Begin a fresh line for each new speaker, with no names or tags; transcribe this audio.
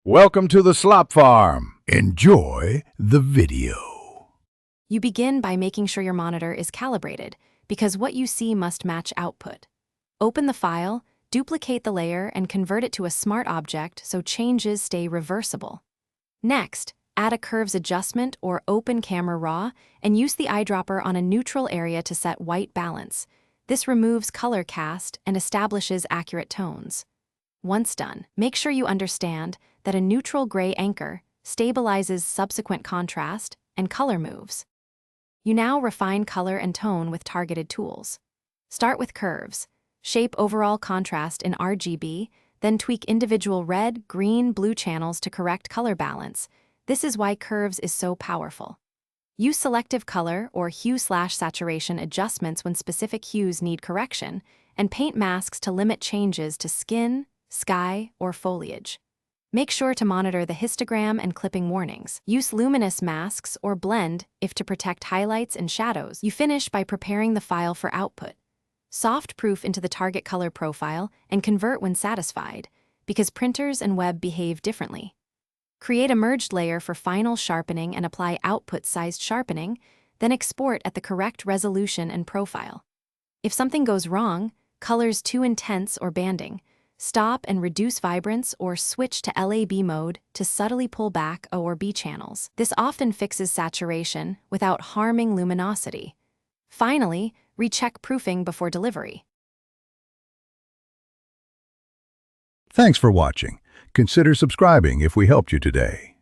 Welcome to the Slop Farm. Enjoy the video.
You begin by making sure your monitor is calibrated, because what you see must match output. Open the file, duplicate the layer, and convert it to a smart object so changes stay reversible. Next, add a curves adjustment or open camera raw and use the eyedropper on a neutral area to set white balance. This removes color cast and establishes accurate tones. Once done, make sure you understand that a neutral gray anchor stabilizes subsequent contrast and color moves. You now refine color and tone with targeted tools. Start with curves. Shape overall contrast in RGB, then tweak individual red, green, blue channels to correct color balance. This is why curves is so powerful. Use selective color or hue/saturation adjustments when specific hues need correction, and paint masks to limit changes to skin, sky, or foliage. Make sure to monitor the histogram and clipping warnings. Use luminous masks or blend if to protect highlights and shadows. You finish by preparing the file for output. Soft proof into the target color profile and convert when satisfied, because printers and web behave differently. Create a merged layer for final sharpening and apply output-sized sharpening, then export at the correct resolution and profile. If something goes wrong, colors too intense or banding, stop and reduce vibrance or switch to LAB mode to subtly pull back O or B channels. This often fixes saturation without harming luminosity. Finally, recheck proofing before delivery.
Thanks for watching. Consider subscribing if we helped you today.